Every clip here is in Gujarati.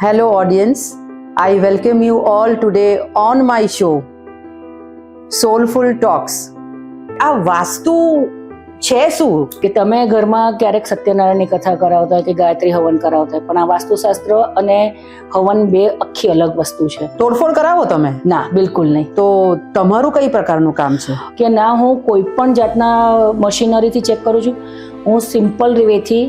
Hello, audience. I welcome you all today on my show, Soulful Talks. આ વાસ્તુ છે શું? કે તમે ઘરમાં ક્યારેક સત્યનારાયણની કથા કરાવતા હોય કે ગાયત્રી હવન કરાવતા હોય, પણ આ વાસ્તુશાસ્ત્ર અને હવન બે આખી અલગ વસ્તુ છે. તોડફોડ કરાવો તમે? ના, બિલકુલ નહીં. તો તમારું કઈ પ્રકારનું કામ છે? કે ના, હું કોઈ પણ જાતના મશીનરીથી ચેક કરું છું. હું સિમ્પલ વેથી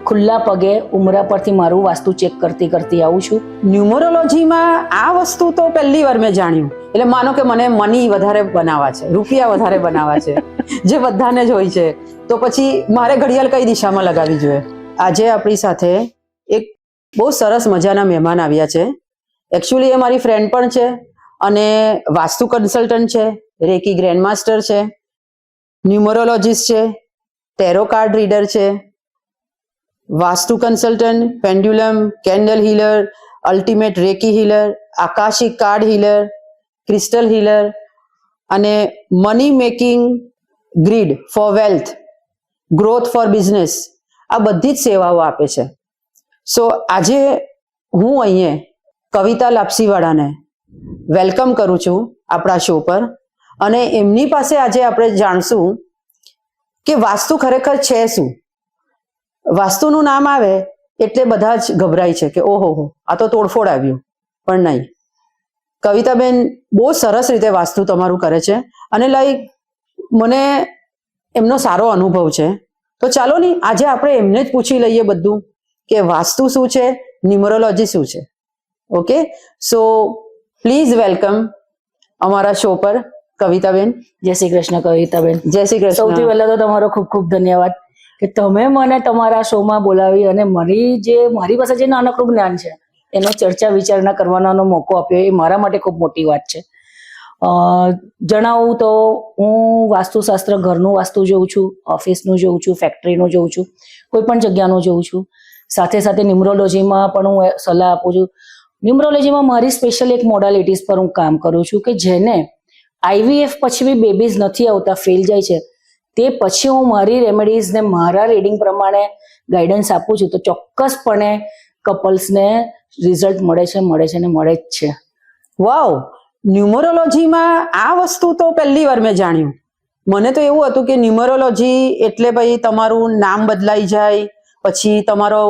ખુલ્લા પગે ઉમરા પરથી મારું વાસ્તુ ચેક કરતી આવું છું. ન્યુમરોલોજીમાં આ વસ્તુ તો પહેલી વાર મેં જાણ્યું. એટલે માનો કે મને મની વધારે બનાવવા છે, રૂપિયા વધારે બનાવવા છે, જે બધાને જ હોય છે, તો પછી મારે ઘડિયાળ કઈ દિશામાં લગાવવી જોઈએ? આજે આપણી સાથે એક બહુ સરસ મજાના મહેમાન આવ્યા છે. એકચ્યુઅલી એ મારી ફ્રેન્ડ પણ છે અને વાસ્તુ કન્સલ્ટન્ટ છે, રેકી ગ્રેન્ડ માસ્ટર છે, ન્યુમરોલોજીસ્ટ છે, ટેરો કાર્ડ રીડર છે, vastu consultant, pendulum, candle healer, ultimate reiki healer, akashic card healer, crystal healer અને money making grid for wealth, growth for business, આ બધી જ સેવાઓ આપે છે. સો આજે હું અહીંયા કવિતા લાપસીવાળાને વેલકમ કરું છું આપણા શો પર, અને એમની પાસે આજે આપણે જાણશું કે વાસ્તુ ખરેખર છે શું. વાસ્તુનું નામ આવે એટલે બધા જ ગભરાય છે કે ઓહો આ તો તોડફોડ આવ્યું, પણ નહીં. કવિતાબેન બહુ સરસ રીતે વાસ્તુ તમારું કરે છે અને લાઈક મને એમનો સારો અનુભવ છે. તો ચાલો ને આજે આપણે એમને જ પૂછી લઈએ બધું કે વાસ્તુ શું છે, ન્યુમરોલોજી શું છે. ઓકે, સો પ્લીઝ વેલકમ અમારા શો પર કવિતાબેન. જય શ્રી કૃષ્ણ કવિતાબેન. જય શ્રી કૃષ્ણ. સૌથી પહેલા તો તમારો ખૂબ ખૂબ ધન્યવાદ કે તમે મને તમારા શોમાં બોલાવી અને મારી પાસે જે નાનકડું જ્ઞાન છે એનો ચર્ચા વિચારણા કરવાનો મોકો આપ્યો, એ મારા માટે ખૂબ મોટી વાત છે. જણાવું તો હું વાસ્તુશાસ્ત્ર ઘરનું વાસ્તુ જોઉં છું, ઓફિસનું જોઉં છું, ફેક્ટરીનું જોઉં છું, કોઈ પણ જગ્યાનું જોઉં છું. સાથે સાથે ન્યુમરોલોજીમાં પણ હું સલાહ આપું છું. ન્યુમરોલોજીમાં મારી સ્પેશિયલ એક મોડાલિટીઝ પર હું કામ કરું છું કે જેને IVF પછી બી બેબીઝ નથી આવતા, ફેલ જાય છે, તે પછી હું મારી રેમેડીઝ ને મારા રીડિંગ પ્રમાણે ગાઈડન્સ આપું છું. તો ચોક્કસપણે કપલ્સને રિઝલ્ટ મળે જ છે. વાવ, ન્યુમરોલોજીમાં આ વસ્તુ તો પહેલી વાર મેં જાણ્યું. મને તો એવું હતું કે ન્યુમરોલોજી એટલે ભાઈ તમારું નામ બદલાઈ જાય, પછી તમારો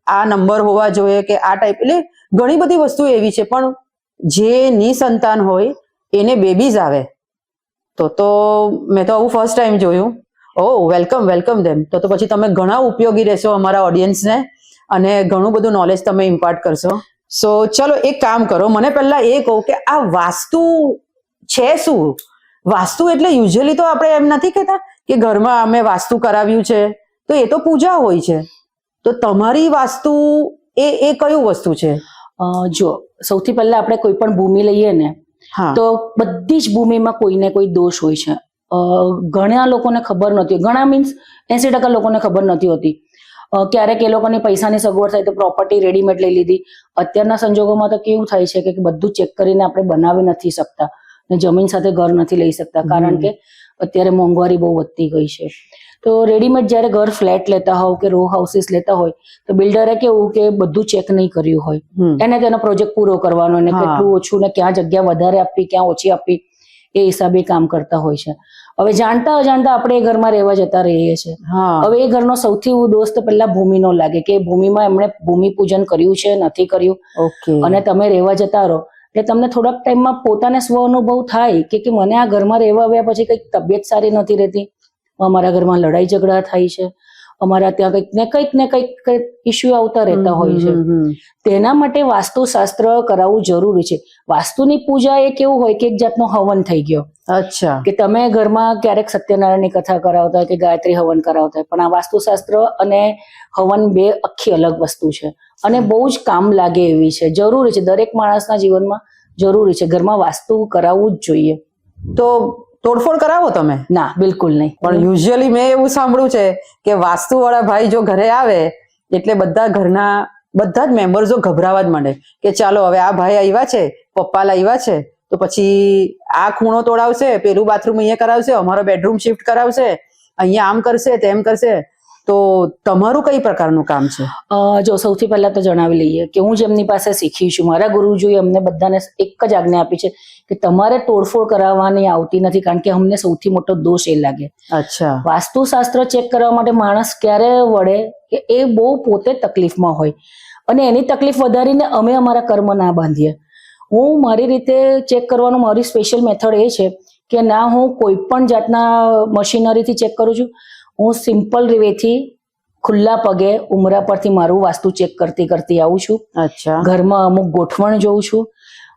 આ નંબર હોવા જોઈએ કે આ ટાઈપ, એટલે ઘણી બધી વસ્તુ એવી છે. પણ જે નિસંતાન હોય એને બેબીઝ આવે તો મેં તો આવું ફર્સ્ટ ટાઈમ જોયું. ઓ વેલકમ ધેમ. તો પછી તમે ઘણા ઉપયોગી રહેશો અમારા ઓડિયન્સને અને ઘણું બધું નોલેજ તમે ઇમ્પાર્ટ કરશો. સો ચલો એક કામ કરો, મને પહેલા એ કહો કે આ વાસ્તુ છે શું? વાસ્તુ એટલે યુઝ્યુઅલી તો આપણે એમ નથી કહેતા કે ઘરમાં અમે વાસ્તુ કરાવ્યું છે, તો એ તો પૂજા હોય છે. તો તમારી વાસ્તુ એ કયું વસ્તુ છે? જો સૌથી પહેલા આપણે કોઈ પણ ભૂમિ લઈએ ને, તો બધી જ ભૂમિમાં કોઈને કોઈ દોષ હોય છે. ઘણા લોકોને ખબર નથી, ઘણા મીન્સ 80% લોકોને ખબર નથી હોતી. ક્યારેક એ લોકોની પૈસાની સગવડ થાય તો પ્રોપર્ટી રેડીમેડ લઈ લીધી. અત્યારના સંજોગોમાં તો કેવું થાય છે કે બધું ચેક કરીને આપણે બનાવી નથી શકતા ને જમીન સાથે ઘર નથી લઈ શકતા, કારણ કે અત્યારે મોંઘવારી બહુ વધતી ગઈ છે. તો રેડીમેડ જયારે ઘર ફ્લેટ લેતા હોવ કે રો હાઉસીસ લેતા હોય તો બિલ્ડરે કેવું કે બધું ચેક નહીં કર્યું હોય, એને તેનો પ્રોજેક્ટ પૂરો કરવાનો, અને કેટલું ઓછું ને ક્યાં જગ્યા વધારે આપવી ક્યાં ઓછી આપવી એ હિસાબે કામ કરતા હોય છે. હવે જાણતા અજાણતા આપણે એ ઘરમાં રહેવા જતા રહીએ છીએ. હવે એ ઘરનો સૌથી દોસ્ત પહેલા ભૂમિનો લાગે કે ભૂમિમાં એમણે ભૂમિ પૂજન કર્યું છે નથી કર્યું, અને તમે રહેવા જતા રહો એટલે તમને થોડાક ટાઈમમાં પોતાને સ્વ અનુભવ થાય કે મને આ ઘરમાં રહેવા આવ્યા પછી કંઈક તબિયત સારી નથી રહેતી, અમારા ઘરમાં લડાઈ ઝઘડા થાય છે, અમારા ત્યાં કંઈક ને કંઈક ઇસ્યુ આવતા રહેતા હોય છે. તેના માટે વાસ્તુશાસ્ત્ર કરાવવું જરૂરી છે. વાસ્તુની પૂજા એ કેવું હોય કે એક જાતનો હવન થઈ ગયો. અચ્છા. કે તમે ઘરમાં ક્યારેક સત્યનારાયણની કથા કરાવતા હોય કે ગાયત્રી હવન કરાવતા હોય, પણ આ વાસ્તુશાસ્ત્ર અને હવન બે આખી અલગ વસ્તુ છે અને બહુ જ કામ લાગે એવી છે. જરૂરી છે, દરેક માણસના જીવનમાં જરૂરી છે. ઘરમાં વાસ્તુ કરાવવું જ જોઈએ. તો તોડફોડ કરાવો તમે? ના, બિલકુલ નહીં. પણ યુઝ્યુઅલી મેં એવું સાંભળ્યું છે કે વાસ્તુ વાળા ભાઈ જો ઘરે આવે એટલે બધા ઘરના બધા જ મેમ્બર્સો ગભરાવા જ માંડે કે ચાલો હવે આ ભાઈ આવ્યા છે, પપ્પા લાવ્યા છે, તો પછી આ ખૂણો તોડાવશે, પેલું બાથરૂમ અહીંયા કરાવશે, અમારો બેડરૂમ શિફ્ટ કરાવશે, અહીંયા આમ કરશે તેમ કરશે. તો તમારું કઈ પ્રકારનું કામ છે? જો સૌથી પહેલા તો જણાવી લઈએ કે હું જેમની પાસે શીખી છું, મારા ગુરુજીએ અમને બધાને એક જ આજ્ઞા આપી છે કે તમારે તોડફોડ કરાવવાની આવતી નથી, કારણ કે અમને સૌથી મોટો દોષ એ લાગે. અચ્છા. વાસ્તુશાસ્ત્ર ચેક કરવા માટે માણસ ક્યારે વળે કે એ બહુ પોતે તકલીફમાં હોય અને એની તકલીફ વધારીને અમે અમારા કર્મ ના બાંધીએ. હું મારી રીતે ચેક કરવાનું મારી સ્પેશિયલ મેથડ એ છે કે ના હું કોઈ પણ જાતના મશીનરીથી ચેક કરું છું, હું સિમ્પલ વેથી ખુલ્લા પગે ઉમરા પરથી મારું વાસ્તુ ચેક કરતી આવું છું. અચ્છા. ઘરમાં અમુક ગોઠવણ જોઉં છું,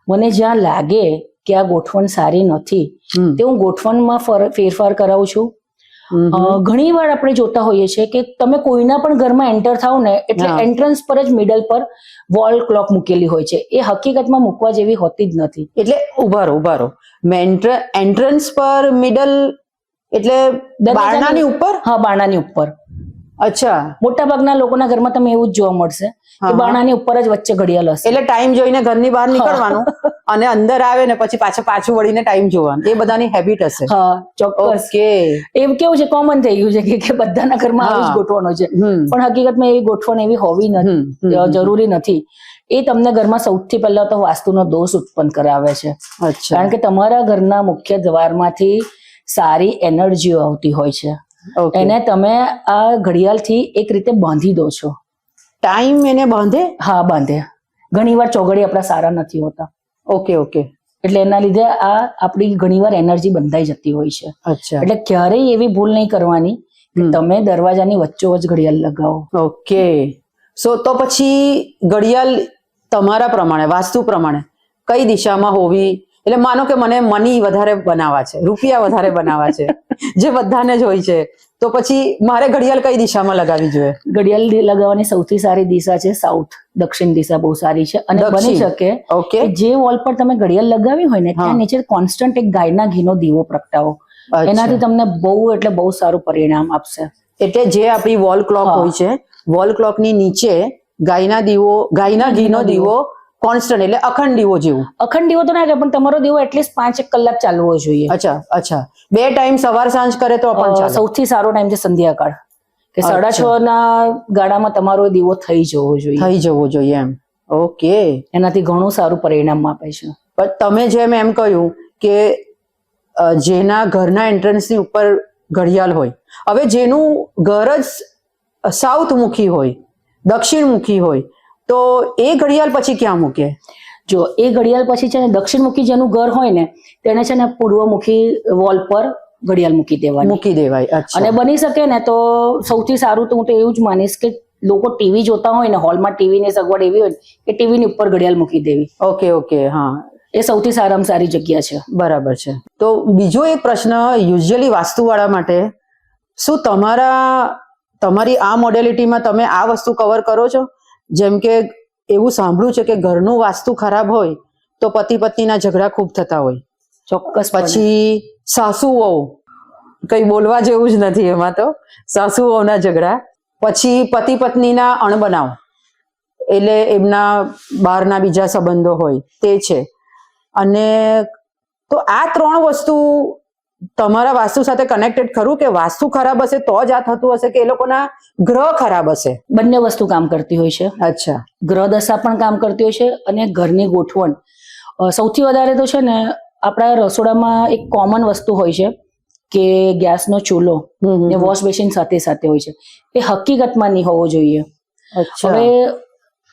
મને જ્યાં લાગે કે આ ગોઠવણ સારી નથી તે હું ગોઠવણમાં ફેરફાર કરાવું છું. ઘણી વાર આપણે જોતા હોઈએ છીએ કે તમે કોઈના પણ ઘરમાં એન્ટર થાવ ને એટલે એન્ટ્રન્સ પર જ મિડલ પર વોલ ક્લોક મૂકેલી હોય છે, એ હકીકતમાં મૂકવા જેવી હોતી જ નથી. એટલે ઉભા રહો, એન્ટ્રન્સ પર મિડલ એટલે બારણાની ઉપર? હા, બારણાની ઉપર. અચ્છા. મોટા ભાગના લોકોના ઘરમાં તમે એવું જ જોવા મળશે કે બારણાની ઉપર જ વચ્ચે ઘડિયાળ હશે. એટલે ટાઈમ જોઈને ઘરની બહાર નીકળવાનું અને અંદર આવે ને પછી પાછું વળીને ટાઈમ જોવાનું, એ બધાની હેબિટ હશે. હા, ચોક્કસ. એમ કેવું છે, કોમન થઈ ગયું છે કે બધાના ઘરમાં આવી જ ગોઠવણો છે, પણ હકીકતમાં એવી ગોઠવણ એવી હોવી નથી, જરૂરી નથી. એ તમને ઘરમાં સૌથી પહેલા તો વાસ્તુનો દોષ ઉત્પન્ન કરાવે છે. કારણ કે તમારા ઘરના મુખ્ય દ્વારમાંથી સારી એનર્જીઓ આવતી હોય છે, એને તમે આ ઘડિયાળથી એક રીતે બાંધી દો છો. ટાઈમ એને બાંધે? હા, બાંધે. ઘણી વાર ચોઘડી આપણા સારા નથી હોતા. ઓકે. એટલે એના લીધે આ આપણી ઘણીવાર એનર્જી બંધાઈ જતી હોય છે. અચ્છા. એટલે ક્યારેય એવી ભૂલ નહીં કરવાની કે તમે દરવાજાની વચ્ચોવચ્ચ ઘડિયાળ લગાવો. ઓકે. તો પછી ઘડિયાળ તમારા પ્રમાણે, વાસ્તુ પ્રમાણે કઈ દિશામાં હોવી? એટલે માનો કે મને મની વધારે બનાવવા છે, રૂપિયા વધારે બનાવવા છે, જે બધાને જ હોય છે, તો પછી મારે ઘડિયાળ કઈ દિશામાં લગાવવી જોઈએ? ઘડિયાળ લગાવવાની સૌથી સારી દિશા છે સાઉથ, દક્ષિણ દિશા બહુ સારી છે. અને બની શકે કે જે વોલ પર તમે ઘડિયાળ લગાવી હોય ને ત્યાં નીચે કોન્સ્ટન્ટ એક ગાયના ઘીનો દીવો પ્રગટાવો, એનાથી તમને બહુ એટલે બહુ સારું પરિણામ આપશે. એટલે જે આપણી વોલ ક્લોક હોય છે, વોલ ક્લોક ની નીચે ગાયના ઘીનો દીવો કોન્સ્ટન્ટ, એટલે અખંડ દીવો જેવું. અખંડ દીવો તો ના કહે, પણ તમારો દીવો એટલીસ્ટ 5 કલાક ચાલવો જોઈએ. અચ્છા. 2 ટાઈમ સવાર સાંજ કરે તો પણ ચાલે. સૌથી સારો ટાઈમ છે સંધ્યાકાળ, કે 6:30 ના ગાળામાં તમારો દીવો થઈ જવો જોઈએ એમ. ઓકે. એનાથી ઘણું સારું પરિણામ આપે છે. પણ તમે જેમ એમ કહ્યું કે જેના ઘરના એન્ટ્રન્સની ઉપર ઘડિયાળ હોય, હવે જેનું ઘર જ સાઉથ મુખી હોય, દક્ષિણ મુખી હોય, તો એ ઘડિયાળ પછી ક્યાં મૂકે? જો એ ઘડિયાળ પછી છે ને દક્ષિણ મુખી જેનું ઘર હોય ને તેને છે ને પૂર્વમુખી વોલ પર ઘડિયાળ મૂકી દેવાય. અને બની શકે ને તો સૌથી સારું તો હું તો એવું જ માનીશ કે લોકો ટીવી જોતા હોય ને, હોલમાં ટીવી ની સગવડ એવી હોય કે ટીવી ની ઉપર ઘડિયાળ મૂકી દેવી. ઓકે. હા, એ સૌથી સારામાં સારી જગ્યા છે. બરાબર છે. તો બીજો એક પ્રશ્ન યુઝ્યુઅલી વાસ્તુવાળા માટે, શું તમારી આ મોડેલિટીમાં તમે આ વસ્તુ કવર કરો છો? જેમ કે એવું સાંભળ્યું છે કે ઘરનું વાસ્તુ ખરાબ હોય તો પતિ પત્નીના ઝઘડા ખૂબ થતા હોય. ચોક્કસ. પછી સાસુ વહુ, કઈ બોલવા જેવું જ નથી એમાં તો, સાસુ વહુના ઝઘડા. પછી પતિ પત્નીના અણબનાવ, એટલે એમના બહારના બીજા સંબંધો હોય તે છે. અને તો આ 3 વસ્તુ તમારા વાસ્તુ સાથે કનેક્ટેડ ખરું કે વાસ્તુ ખરાબ હશે તો જ આ થતું હશે કે એ લોકોના ગ્રહ ખરાબ હશે? બંને વસ્તુ કામ કરતી હોય છે. અચ્છા. ગ્રહ દશા પણ કામ કરતી હોય છે અને ઘરની ગોઠવણ. સૌથી વધારે તો છે ને આપણા રસોડામાં એક કોમન વસ્તુ હોય છે કે ગેસનો ચૂલો ને વોશ બેસિન સાથે હોય છે, એ હકીકતમાં નહીં હોવો જોઈએ. હવે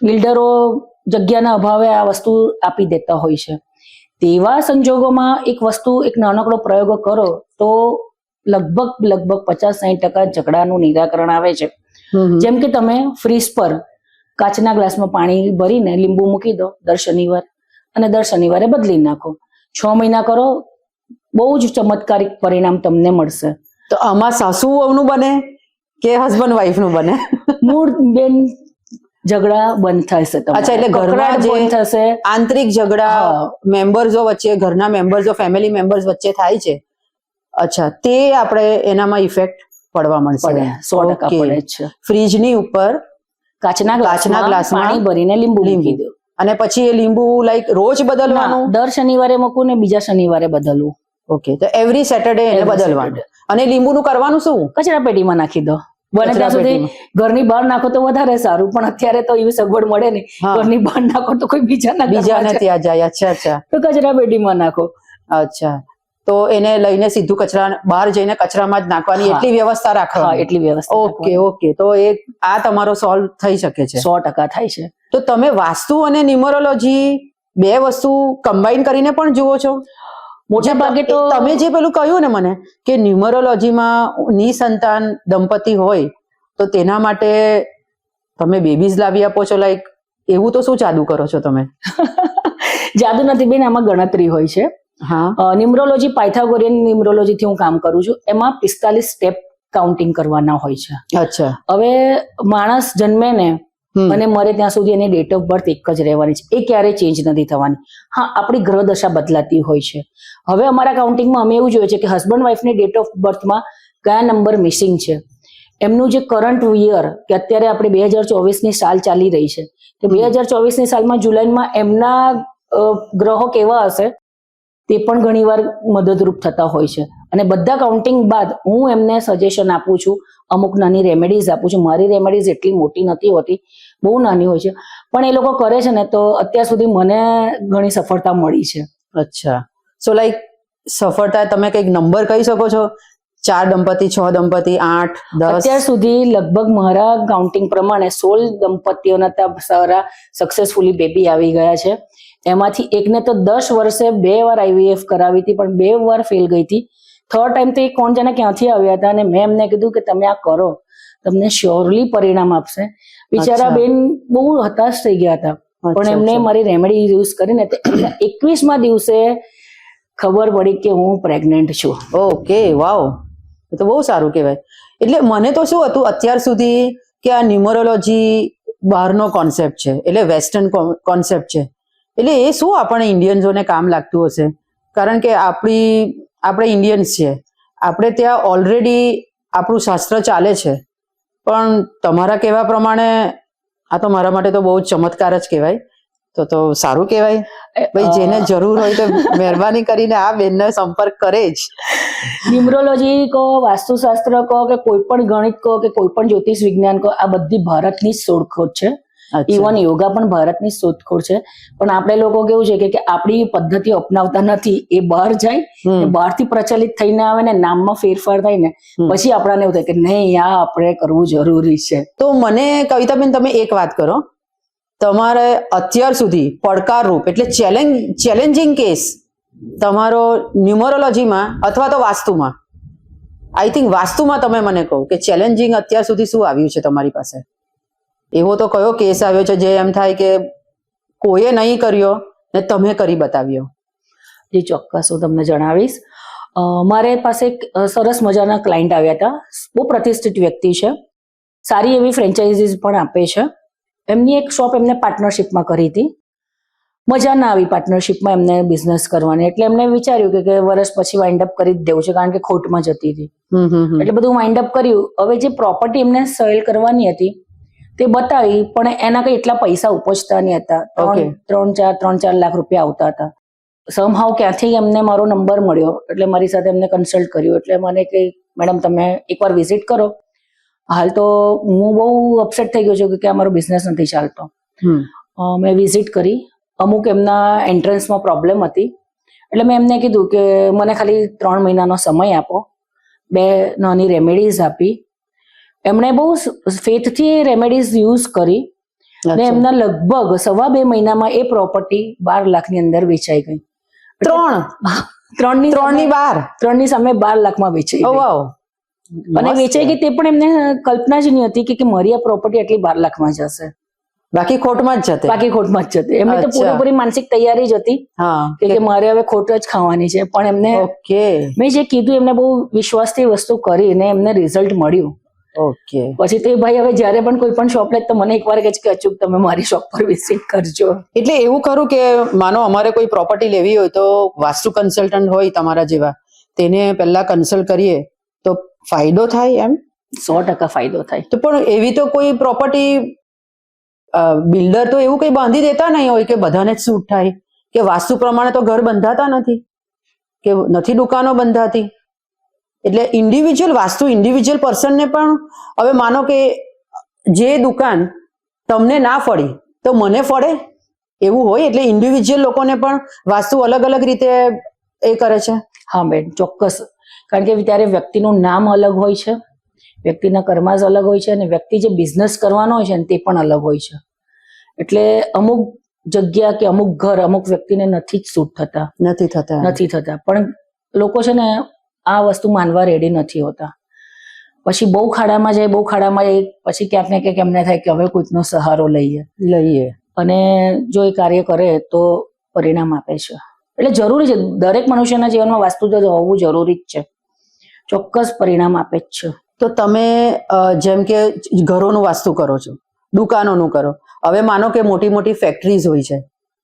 બિલ્ડરો જગ્યાના અભાવે આ વસ્તુ આપી દેતા હોય છે. તેવા સંજોગોમાં એક નાનકડો પ્રયોગ કરો તો લગભગ 50-60% ઝઘડાનું નિરાકરણ આવે છે. જેમ કે તમે ફ્રીજ પર કાચના ગ્લાસમાં પાણી ભરીને લીંબુ મૂકી દો દર શનિવાર, અને દર શનિવારે બદલી નાખો. 6 મહિના કરો, બહુ જ ચમત્કારિક પરિણામ તમને મળશે. તો આમાં સાસુ વહુનું બને કે હસબન્ડ વાઈફ નું બને? મૂળ બેન ઝઘડા બંધ થશે. અચ્છા. એટલે ઘરમાં જે બંધ થશે, આંતરિક ઝઘડા મેમ્બર્સો વચ્ચે, ઘરના મેમ્બર્સો, ફેમિલી મેમ્બર્સ વચ્ચે થાય છે, અચ્છા, તે આપણે એનામાં ઇફેક્ટ પડવા મળશે. 100% પડે છે. ફ્રીજની ઉપર કાચના ગ્લાસમાં પાણી ભરીને લીંબુ મૂકી દો, અને પછી એ લીંબુ લાઈક રોજ બદલવાનું? દર શનિવારે મૂકવું ને બીજા શનિવારે બદલવું. ઓકે. તો એવરી સેટરડે એને બદલવાનું. અને લીંબુનું કરવાનું શું? કચરા પેટીમાં નાખી દો. બને ત્યાં સુધી ઘરની બહાર નાખો તો વધારે સારું, પણ અત્યારે તો એવી સગવડ મળે નહીં. ઘરની બહાર નાખો તો કોઈ બીજાને ત્યાં જાય. અચ્છા તો કચરા પેટીમાં નાખો. અચ્છા, તો એને લઈને સીધું કચરા બહાર જઈને કચરામાં જ નાખવાની એટલી વ્યવસ્થા રાખવાની. એટલી વ્યવસ્થા. ઓકે, તો આ તમારો સોલ્વ થઈ શકે છે. 100% થાય છે. તો તમે વાસ્તુ અને ન્યુમરોલોજી બે વસ્તુ કમ્બાઈન કરીને પણ જુઓ છો? મોટા ભાગે તો તમે જે પેલું કહ્યું ને મને કે ન્યુમરોલોજીમાં નિસંતાન દંપતી હોય તો તેના માટે તમે બેબીઝ લાવી આપો છો, લાઈક એવું તો શું જાદુ કરો છો તમે? જાદુ નથી બેન, આમાં ગણતરી હોય છે. ન્યુમરોલોજી, પાયથાગોરિયન ન્યુમરોલોજી થી હું કામ કરું છું. એમાં 45 સ્ટેપ કાઉન્ટિંગ કરવાના હોય છે. અચ્છા. હવે માણસ જન્મે ને અને મરે ત્યાં સુધી એની ડેટ ઓફ બર્થ એક જ રહેવાની છે, એ ક્યારેય ચેન્જ નથી થવાની. હા, આપણી ગ્રહ દશા બદલાતી હોય છે. હવે અમારા કાઉન્ટિંગમાં અમે એવું જોઈએ છે કે હસબન્ડ વાઇફની ડેટ ઓફ બર્થમાં કયા નંબર મિસિંગ છે, એમનું જે કરંટ યર, કે અત્યારે આપણે 2024 ની સાલ ચાલી રહી છે, કે 2024 ની સાલમાં જુલાઈમાં એમના ગ્રહો કેવા હશે તે પણ ઘણીવાર મદદરૂપ થતા હોય છે. અને બધા કાઉન્ટિંગ બાદ હું એમને સજેશન આપું છું, અમુક નાની રેમેડીઝ આપું છું. મારી રેમેડીઝ એટલી મોટી નથી હોતી, બહુ નાની હોય છે, પણ એ લોકો કરે છે ને તો અત્યાર સુધી મને ઘણી સફળતા મળી છે. અચ્છા, સો લાઈક સફળતા તમે કઈક નંબર કહી શકો છો? 4 દંપતી, 6 દંપતી, 8, 10? અત્યાર સુધી લગભગ મારા કાઉન્ટિંગ પ્રમાણે 16 દંપતીઓના ત્યાં સારા સક્સેસફુલી બેબી આવી ગયા છે. એમાંથી એકને તો 10 વર્ષે 2 વાર IVF કરાવી હતી, પણ 2 વાર ફેલ ગઈ હતી. 3rd ટાઈમ તો એ કોણ જાણે ક્યાંથી આવ્યા હતા, અને મેં એમને કીધું કે તમે આ કરો, તમને શ્યોરલી પરિણામ આપશે. બિચારા બેન બહુ હતાશ થઈ ગયા હતા, પણ એમને મારી રેમેડી યુઝ કરીને 21મા દિવસે ખબર પડી કે હું પ્રેગ્નેન્ટ છું. ઓકે, વાવ, તો બહુ સારું કહેવાય. એટલે મને તો શું હતું અત્યાર સુધી કે આ ન્યુમરોલોજી બહારનો કોન્સેપ્ટ છે, એટલે વેસ્ટર્ન કોન્સેપ્ટ છે, એટલે એ શું આપણે ઇન્ડિયન્સોને કામ લાગતું હશે? કારણ કે આપણે ઇન્ડિયન્સ છીએ, આપણે ત્યાં ઓલરેડી આપણું શાસ્ત્ર ચાલે છે. પણ તમારા કહેવા પ્રમાણે આ તો મારા માટે તો બહુ જ ચમત્કાર જ કહેવાય. તો સારું કહેવાય ભાઈ, જેને જરૂર હોય તો મહેરબાની કરીને આ બેનનો સંપર્ક કરે જ. ન્યુમરોલોજી કહો, વાસ્તુશાસ્ત્ર કહો, કે કોઈ પણ ગણિત કહો, કે કોઈ પણ જ્યોતિષ વિજ્ઞાન કહો, આ બધી ભારતની જ શોધખોળ છે. ઇવન યોગા પણ ભારતની શોધખોળ છે. પણ આપણે લોકો કેવું છે કે આપણી પદ્ધતિ અપનાવતા નથી, એ બહાર જાય, બહારથી પ્રચલિત થઈને આવે ને, નામમાં ફેરફાર થાય ને, પછી આપણાને એવું થાય કે નહીં, આ આપણે કરવું જરૂરી છે. તો મને કવિતાબેન તમે એક વાત કરો, તમારે અત્યાર સુધી પડકારરૂપ એટલે ચેલેન્જિંગ કેસ તમારો ન્યુમરોલોજીમાં અથવા તો વાસ્તુમાં, આઈ થિંક વાસ્તુમાં તમે મને કહો કે ચેલેન્જિંગ અત્યાર સુધી શું આવ્યું છે તમારી પાસે? એવો તો કયો કેસ આવ્યો છે જે એમ થાય કે કોઈએ નહીં કર્યો ને તમે કરી બતાવ્યો? જે ચોક્કસ હું તમને જણાવીશ. મારે પાસે એક સરસ મજાના ક્લાયન્ટ આવ્યા હતા, બહુ પ્રતિષ્ઠિત વ્યક્તિ છે, સારી એવી ફ્રેન્ચાઇઝીસ પણ આપે છે. એમની એક શોપ એમને પાર્ટનરશિપમાં કરી હતી, મજા ના આવી પાર્ટનરશિપમાં એમને બિઝનેસ કરવાની, એટલે એમને વિચાર્યું કે વર્ષ પછી વાઇન્ડ અપ કરી જ દેવું છે, કારણ કે ખોટમાં જતી હતી. એટલે બધું વાઇન્ડ અપ કર્યું. હવે જે પ્રોપર્ટી એમને સેલ કરવાની હતી તે બતાવી, પણ એના કઈ એટલા પૈસા ઉપજતા નહીં હતા. 3-4 લાખ રૂપિયા આવતા હતા. સમહાવ ક્યાંથી એમને મારો નંબર મળ્યો, એટલે મારી સાથે એમને કન્સલ્ટ કર્યું. એટલે મને કે મેડમ તમે એકવાર વિઝિટ કરો. હાલ તો હું બહુ અપસેટ થઈ ગયો છું કે અમારો બિઝનેસ નથી ચાલતો. મેં વિઝિટ કરી, અમુક એમના એન્ટ્રન્સમાં પ્રોબ્લેમ હતી, એટલે મેં એમને કીધું કે મને ખાલી 3 મહિનાનો સમય આપો. 2 નાની રેમેડીઝ આપી. એમણે બહુ ફેથથી રેમેડીઝ યુઝ કરી ને એમના લગભગ 2.5 મહિનામાં એ પ્રોપર્ટી 12 લાખની અંદર વેચાઈ ગઈ. 3 ની સામે 12 લાખમાં વેચાઈ ગઈ. અને વેચાઈ ગઈ તે પણ એમને કલ્પના જ નહીં હતી કે મારી આ પ્રોપર્ટી એટલી 12 લાખમાં જશે. બાકી ખોટમાં જ જતે. એમને તો પૂરેપૂરી માનસિક તૈયારી જ હતી કે મારે હવે ખોટ જ ખાવાની છે. પણ એમને મેં જે કીધું એમને બહુ વિશ્વાસથી વસ્તુ કરી અને એમને રિઝલ્ટ મળ્યું. પછી તે ભાઈ હવે જયારે પણ કોઈ પણ શોપ લે તો મને એકવાર કહે છે કે અચૂક તમે મારી શોપ પર વિઝિટ કરજો. એટલે એવું ખરું કે માનો અમારે કોઈ પ્રોપર્ટી લેવી હોય તો વાસ્તુ કન્સલ્ટન્ટ હોય તમારા જેવા, તેને પહેલા કન્સલ્ટ કરીએ તો ફાયદો થાય? એમ 100% ફાયદો થાય. તો પણ એવી તો કોઈ પ્રોપર્ટી બિલ્ડર તો એવું કઈ બાંધી દેતા નહીં હોય કે બધાને જ સૂટ થાય, કે વાસ્તુ પ્રમાણે તો ઘર બંધાતા નથી, કે નથી દુકાનો બંધાતી, એટલે ઇન્ડિવિજ્યુઅલ વાસ્તુ ઇન્ડિવિજ્યુઅલ પર્સનને પણ, હવે માનો કે જે દુકાન તમને ના ફળી તો મને ફળે એવું હોય, એટલે ઇન્ડિવિજ્યુઅલ લોકોને પણ વાસ્તુ અલગ અલગ રીતે એ કરે છે. હા બેન, ચોક્કસ. કારણ કે ત્યારે વ્યક્તિનું નામ અલગ હોય છે, વ્યક્તિના કર્માસ અલગ હોય છે, અને વ્યક્તિ જે બિઝનેસ કરવાનો હોય છે ને તે પણ અલગ હોય છે. એટલે અમુક જગ્યા કે અમુક ઘર અમુક વ્યક્તિને નથી જ સૂટ થતા, નથી થતા. પણ લોકો છે ને આ વસ્તુ માનવા રેડી નથી હોતા. પછી બહુ ખાડામાં જાય, બહુ ખાડામાં જાય, પછી ક્યાંક ને ક્યાંક એમને થાય કે હવે કોઈકનો સહારો લઈએ અને જો એ કાર્ય કરે તો પરિણામ આપે છે. એટલે જરૂરી છે, દરેક મનુષ્યના જીવનમાં વાસ્તુ તો હોવું જરૂરી જ છે, ચોક્કસ પરિણામ આપે જ છે. તો તમે જેમ કે ઘરોનું વાસ્તુ કરો છો, દુકાનોનું કરો, હવે માનો કે મોટી મોટી ફેક્ટરીઝ હોય છે,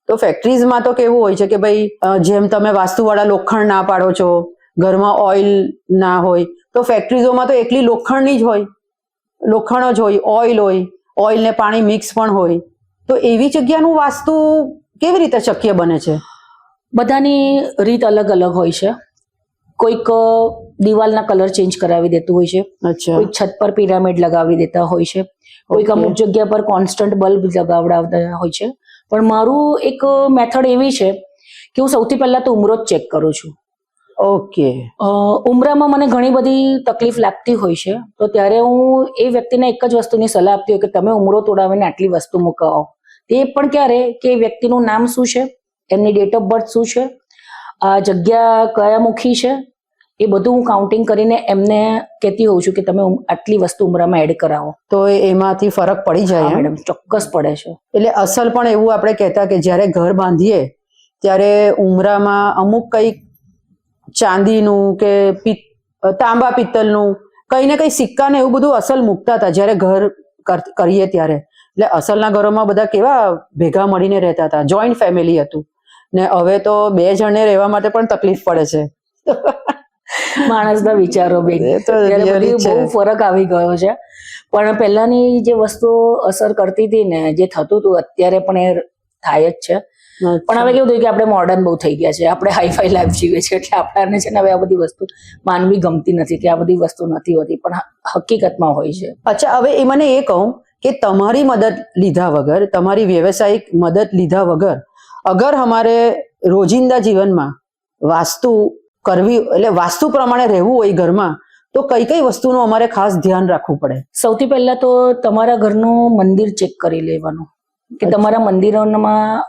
તો ફેક્ટરીઝમાં તો કેવું હોય છે કે ભાઈ જેમ તમે વાસ્તુવાળા લોખંડ ના પાડો છો, ઘરમાં ઓઇલ ના હોય, તો ફેક્ટરીઝોમાં તો એકલી લોખંડની જ હોય, લોખંડ જ હોય, ઓઇલ ને પાણી મિક્સ પણ હોય. તો એવી જગ્યાનું વાસ્તુ કેવી રીતે શક્ય બને છે? બધાની રીત અલગ અલગ હોય છે. કોઈક દિવાલના કલર ચેન્જ કરાવી દેતું હોય છે, કોઈક છત પર પિરામિડ લગાવી દેતા હોય છે, કોઈક અમુક જગ્યા પર કોન્સ્ટન્ટ બલ્બ લગાવડાવતા હોય છે. પણ મારું એક મેથડ એવી છે કે હું સૌથી પહેલા તો ઉમરો જ ચેક કરું છું. ઓકે. ઉમરામાં મને ઘણી બધી તકલીફ લાગતી હોય છે, તો ત્યારે હું એ વ્યક્તિને એક જ વસ્તુની સલાહ આપતી હોય કે તમે ઉમરો તોડાવીને આટલી વસ્તુ મુકાવો. તે પણ ક્યારે કે વ્યક્તિનું નામ શું છે, એમની ડેટ ઓફ બર્થ શું છે, આ જગ્યા કયા મુખી છે, એ બધું હું કાઉન્ટિંગ કરીને એમને કહેતી હોઉં છું કે તમે આટલી વસ્તુ ઉમરામાં એડ કરાવો. તો એમાંથી ફરક પડી જાય? મેડમ, ચોક્કસ પડે છે. એટલે અસલ પણ એવું આપણે કહેતા કે જ્યારે ઘર બાંધીએ ત્યારે ઉમરામાં અમુક કંઈક ચાંદીનું કે તાંબા પિત્તલનું કંઈ ને કંઈ સિક્કા ને એવું બધું અસલ મૂકતા હતા જ્યારે ઘર કરીએ ત્યારે. એટલે અસલના ઘરોમાં બધા કેવા ભેગા મળીને રહેતા હતા, જોઈન્ટ ફેમિલી હતું. ને હવે તો 2 જણને રહેવા માટે પણ તકલીફ પડે છે. માણસના વિચારો બેન, બહુ ફરક આવી ગયો છે. પણ પહેલાની જે વસ્તુઓ અસર કરતી હતી ને, જે થતું હતું, અત્યારે પણ એ થાય જ છે. પણ હવે કેવું થયું કે આપણે મોડર્ન બહુ થઈ ગયા છે, આપણે હાઈફાઈ લાઈફ જીવે છે, એટલે આપણને છે ને હવે આ બધી વસ્તુ માનવી ગમતી નથી કે આ બધી વસ્તુ નથી હોતી, પણ હકીકતમાં હોય છે. અચ્છા, હવે એ મને એ કહું કે તમારી મદદ લીધા વગર, તમારી વ્યવસાયિક મદદ લીધા વગર અગર અમારે રોજિંદા જીવનમાં વાસ્તુ કરવી, એટલે વાસ્તુ પ્રમાણે રહેવું હોય ઘરમાં, તો કઈ કઈ વસ્તુનું અમારે ખાસ ધ્યાન રાખવું પડે? સૌથી પહેલા તો તમારા ઘરનું મંદિર ચેક કરી લેવાનું કે તમારા મંદિરોમાં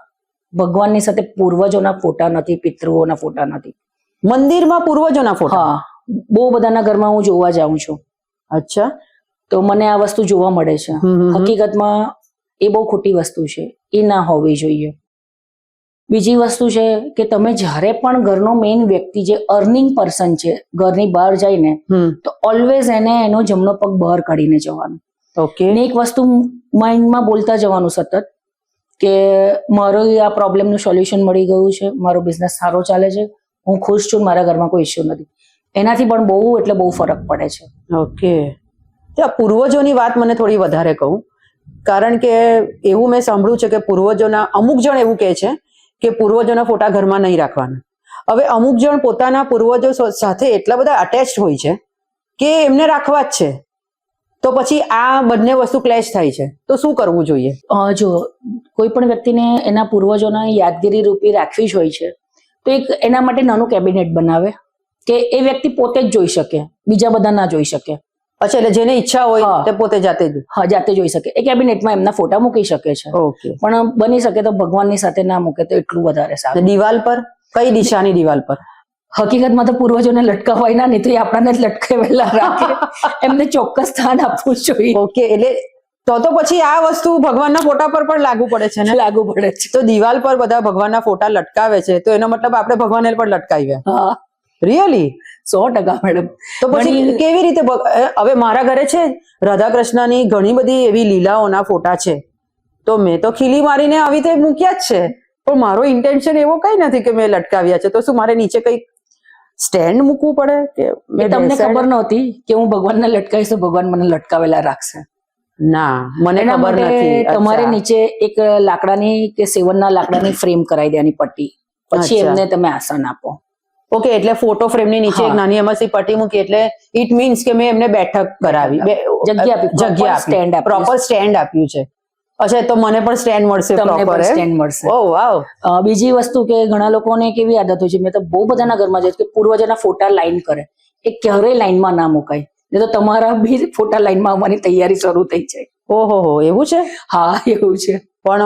ભગવાનની સાથે પૂર્વજોના ફોટા નથી, પિતૃઓના ફોટા નથી. મંદિરમાં પૂર્વજોના ફોટા? હા, બહુ બધાના ઘરમાં હું જોવા જાઉં છું. અચ્છા. તો મને આ વસ્તુ જોવા મળે છે. હકીકતમાં એ બહુ ખોટી વસ્તુ છે, એ ના હોવી જોઈએ. બીજી વસ્તુ છે કે તમે જ્યારે પણ ઘરનો મેઇન વ્યક્તિ જે અર્નિંગ પર્સન છે ઘરની બહાર જાય ને, તો ઓલવેઝ એને એનો જમણો પગ બહાર કાઢીને જવાનું. ઓકે. ને એક વસ્તુ માઇન્ડમાં બોલતા જવાનું સતત કે મારો આ પ્રોબ્લેમનું સોલ્યુશન મળી ગયું છે, મારો બિઝનેસ સારો ચાલે છે, હું ખુશ છું, મારા ઘરમાં કોઈ ઇશ્યુ નથી. એનાથી પણ બહુ એટલે બહુ ફરક પડે છે. ઓકે. ત્યાં પૂર્વજોની વાત મને થોડી વધારે કહું, કારણ કે એવું મેં સાંભળ્યું છે કે પૂર્વજોના, અમુક જણ એવું કહે છે કે પૂર્વજોના ફોટા ઘરમાં નહીં રાખવાના. હવે અમુક જણ પોતાના પૂર્વજો સાથે એટલા બધા અટેચ્ડ હોય છે કે એમને રાખવા જ છે, તો પછી આ બંને વસ્તુ ક્લેશ થાય છે, તો શું કરવું જોઈએ? જો કોઈ પણ વ્યક્તિને એના પૂર્વજોના યાદગીરી રૂપે રાખવી જ હોય છે, તો એક એના માટે નાનું કેબિનેટ બનાવે કે એ વ્યક્તિ પોતે જ જોઈ શકે, બીજા બધા ના જોઈ શકે. અચ્છા, એટલે જેને ઈચ્છા હોય તે પોતે જાતે જ? હા, જાતે જોઈ શકે. એ કેબિનેટમાં એમના ફોટા મૂકી શકે છે. ઓકે. પણ બની શકે તો ભગવાનની સાથે ના મૂકે તો એટલું વધારે સારું. દિવાલ પર કઈ દિશાની દિવાલ પર? હકીકતમાં તો પૂર્વજોને લટકાવાય ના, નહીં તો એ આપણને જ લટકાવેલા રાખે. એમને ચોક્કસ સ્થાન આપવું જોઈએ. ઓકે, એટલે તો પછી આ વસ્તુ ભગવાનના ફોટા પર પણ લાગુ પડે છે ને? લાગુ પડે છે. તો દિવાલ પર બધા ભગવાનના ફોટા લટકાવે છે, તો એનો મતલબ આપણે ભગવાનને પણ લટકાવ્યા? હા. રિયલી? 100% મેડમ. તો પછી કેવી રીતે? હવે મારા ઘરે છે રાધા કૃષ્ણની ઘણી બધી એવી લીલાઓના ફોટા છે, તો મેં તો ખીલી મારીને આવી રીતે મૂક્યા જ છે, પણ મારો ઇન્ટેન્શન એવો કઈ નથી કે મેં લટકાવ્યા છે. તો શું મારે નીચે કઈ સ્ટેન્ડ મૂકવું પડે કે? તમને ખબર નહોતી કે હું ભગવાનને લટકાવીશ તો ભગવાન મને લટકાવેલા રાખશે? ના, મને ખબર નથી. તમારે નીચે એક લાકડાની કે સેવનના લાકડાની ફ્રેમ કરાવી દેવાની પટ્ટી, પછી એમને તમે આસન આપો. ઓકે, એટલે ફોટો ફ્રેમની નીચે એક નાની એમસી પટ્ટી મૂકી એટલે ઇટ મીન્સ કે મેં એમને બેઠક કરાવી, જગ્યા સ્ટેન્ડ, પ્રોપર સ્ટેન્ડ આપ્યું છે. અચ્છા, તો મને પણ સ્ટેન્ડ મળશે, પ્રોપર સ્ટેન્ડ મળશે. ઓ વાવ. બીજી વસ્તુ કે ઘણા લોકોને કેવી આદત હોય છે, મેં તો બહુ બધાના ઘરમાં જોયું કે પૂર્વજોના ફોટા લાઈન કરે, એ ક્યારેય લાઈનમાં ના મુકાય, નહીં તો તમારા બી ફોટા લાઈનમાં આવવાની તૈયારી શરૂ થઈ જાય. ઓહો, એવું છે? હા, એવું છે. પણ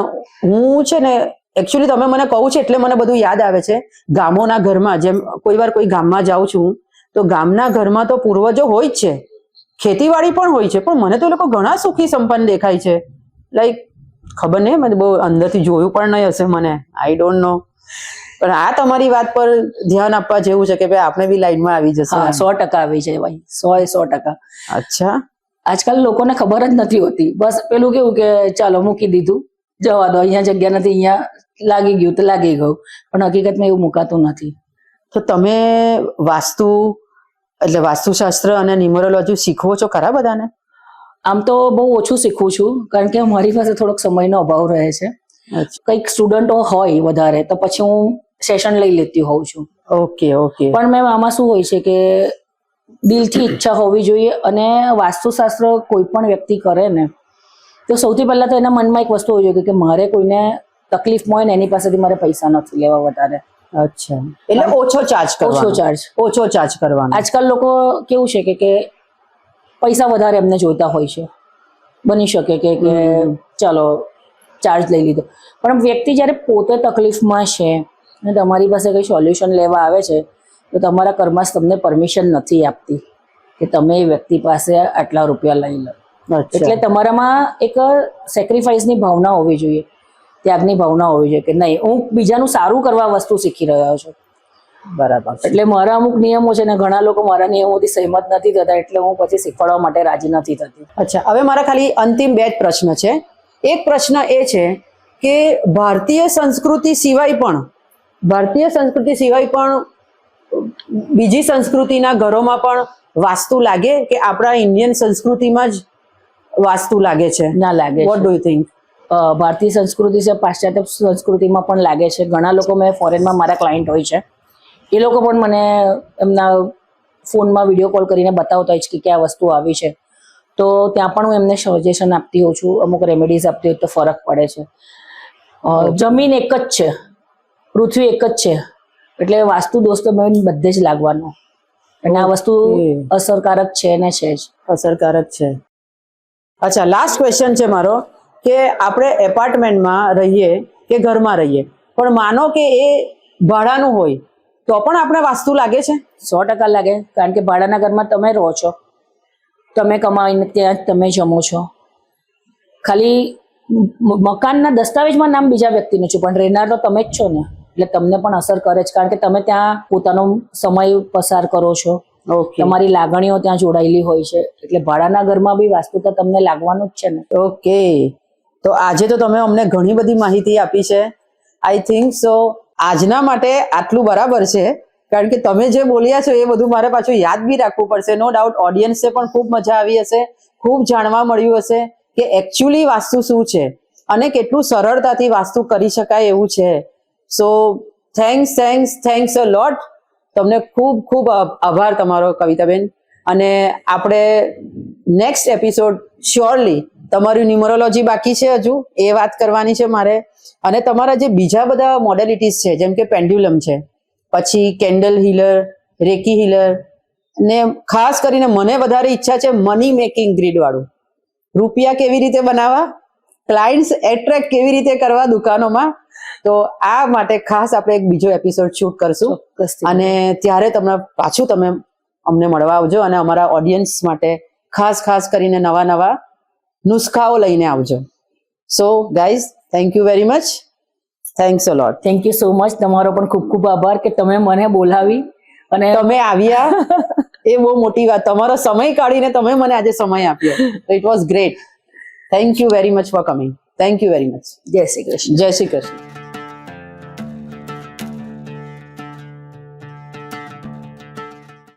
હું છે ને એકચ્યુઅલી તમે મને કહું છે એટલે મને બધું યાદ આવે છે. ગામોના ઘરમાં, જેમ કોઈ વાર કોઈ ગામમાં જાઉં છું તો ગામના ઘરમાં તો પૂર્વજો હોય જ છે, ખેતીવાડી પણ હોય છે, પણ મને તો એ લોકો ઘણા સુખી સંપન્ન દેખાય છે. લાઈક ખબર નહીં, મેં બહુ અંદરથી જોયું પણ નહીં હશે, મને આઈ ડોન્ટ નો. પણ આ તમારી વાત પર ધ્યાન આપવા જેવું છે કે ભાઈ આપણે બી લાઈનમાં આવી જશે. 100% આવી જાય ભાઈ, 100%. અચ્છા, આજકાલ લોકોને ખબર જ નથી હોતી, બસ પેલું કેવું કે ચાલો મૂકી દીધું, જવા દો, અહીંયા જગ્યા નથી, અહીંયા લાગી ગયું તો લાગી ગયું, પણ હકીકતમાં એવું મુકાતું નથી. તો તમે વાસ્તુ એટલે વાસ્તુશાસ્ત્ર અને ન્યુમરોલોજી શીખવો છો ખરા બધાને? આમ તો બહુ ઓછું શીખું છું, કારણ કે મારી પાસે થોડોક સમયનો અભાવ રહે છે. કંઈક સ્ટુડન્ટો હોય વધારે તો પછી હું સેશન લઈ લેતી હોઉં છું. Okay okay. પણ મેમ આમાં શું હોય છે કે દિલથી ઈચ્છા હોવી જોઈએ, અને વાસ્તુશાસ્ત્ર કોઈ પણ વ્યક્તિ કરે ને તો સૌથી પહેલા તો એના મનમાં એક વસ્તુ હોવી જોઈએ કે મારે કોઈને તકલીફમાં હોય ને એની પાસેથી મારે પૈસા નથી લેવા વધારે. અચ્છા, એટલે ઓછો ચાર્જ કરવાનો. આજકાલ લોકો કેવું છે કે પૈસા વધારે એમને જોઈતા હોય છે, બની શકે કે ચાલો ચાર્જ લઈ લીધો, પણ વ્યક્તિ જ્યારે પોતે તકલીફમાં છે અને તમારી પાસે કંઈ સોલ્યુશન લેવા આવે છે તો તમારા કર્માશ તમને પરમિશન નથી આપતી કે તમે એ વ્યક્તિ પાસે આટલા રૂપિયા લઈ લો. એટલે તમારામાં એક સેક્રિફાઈસની ભાવના હોવી જોઈએ, ત્યાગની ભાવના હોવી જોઈએ કે નહીં, હું બીજાનું સારું કરવા વસ્તુ શીખી રહ્યો છું. બરાબર. એટલે મારા અમુક નિયમો છે ને ઘણા લોકો મારા નિયમોથી સહેમત નથી થતા, એટલે હું પછી શીખવાડવા માટે રાજી નથી થતી. અચ્છા, હવે મારા ખાલી અંતિમ 2 જ પ્રશ્ન છે. એક પ્રશ્ન એ છે કે ભારતીય સંસ્કૃતિ સિવાય પણ બીજી સંસ્કૃતિના ઘરોમાં પણ વાસ્તુ લાગે કે આપણા ઇન્ડિયન સંસ્કૃતિમાં જ વાસ્તુ લાગે છે? ના લાગે. What do you think? ભારતીય સંસ્કૃતિ છે, પાશ્ચાત્ય સંસ્કૃતિમાં પણ લાગે છે. ઘણા લોકો મેં ફોરેનમાં મારા ક્લાયન્ટ હોય છે, એ લોકો પણ મને એમના ફોનમાં વિડીયો કોલ કરીને બતાવતા હોય છે કે આ વસ્તુ આવી છે, તો ત્યાં પણ હું એમને સજેશન આપતી હોઉં છું, અમુક રેમેડીઝ આપતી હોય તો ફરક પડે છે. જમીન એક જ છે, પૃથ્વી એક જ છે, એટલે વાસ્તુ દોષ તો બધે જ લાગવાનો, અને આ વસ્તુ અસરકારક છે ને છે જ અસરકારક છે. અચ્છા, લાસ્ટ ક્વેશ્ચન છે મારો કે આપણે એપાર્ટમેન્ટમાં રહીએ કે ઘરમાં રહીએ, પણ માનો કે એ ભાડાનું હોય તો પણ આપણે વાસ્તુ લાગે છે? 100% લાગે, કારણ કે ભાડાના ઘરમાં તમે રહો છો, તમે કમાઈને ત્યાં તમે જમો છો, ખાલી મકાનના દસ્તાવેજમાં નામ બીજા વ્યક્તિનું છે પણ રહેનાર તો તમે જ છો ને, એટલે તમને પણ અસર કરે છે, કારણ કે તમે ત્યાં પોતાનો સમય પસાર કરો છો, તમારી લાગણીઓ ત્યાં જોડાયેલી હોય છે, એટલે ભાડાના ઘરમાં બી વાસ્તુ તો તમને લાગવાનું જ છે ને. ઓકે, તો આજે તો તમે અમને ઘણી બધી માહિતી આપી છે. આઈ થિંક સો આજના માટે આટલું બરાબર છે, કારણ કે તમે જે બોલ્યા છો એ બધું મારે પાછું યાદ બી રાખવું પડશે. નો ડાઉટ ઓડિયન્સને પણ ખૂબ મજા આવી હશે, ખૂબ જાણવા મળ્યું હશે કે એકચ્યુઅલી વાસ્તુ શું છે અને કેટલું સરળતાથી વાસ્તુ કરી શકાય એવું છે. સો થેન્ક્સ અ લોટ. તમને ખૂબ ખૂબ આભાર તમારો કવિતાબેન, અને આપણે નેક્સ્ટ એપિસોડ શ્યોરલી તમારું ન્યુમરોલોજી બાકી છે, હજુ એ વાત કરવાની છે મારે, અને તમારા જે બીજા બધા મોડેલિટીઝ છે જેમ કે પેન્ડ્યુલમ છે, પછી કેન્ડલ હીલર, રેકી હીલર, ને ખાસ કરીને મને વધારે ઈચ્છા છે મની મેકિંગ ગ્રીડ વાળું, રૂપિયા કેવી રીતે બનાવવા, ક્લાયન્ટ્સ એટ્રેક્ટ કેવી રીતે કરવા દુકાનોમાં. તો આ માટે ખાસ આપણે એક બીજો એપિસોડ શૂટ કરશું, અને ત્યારે તમે અમને મળવા આવજો, અને અમારા ઓડિયન્સ માટે ખાસ કરીને નવા નુસ્ખાઓ લઈને આવજો. So guys, thank you very much. Thanks a lot. Thank you so much. તમારો પણ ખૂબ ખૂબ આભાર કે તમે મને બોલાવી અને તમે આવ્યા, એ બહુ મોટી વાત. તમારો સમય કાઢીને તમે મને આજે સમય આપ્યો, it was great. Thank you very much for coming. Thank you very much. જય શ્રી કૃષ્ણ. જય શ્રી કૃષ્ણ.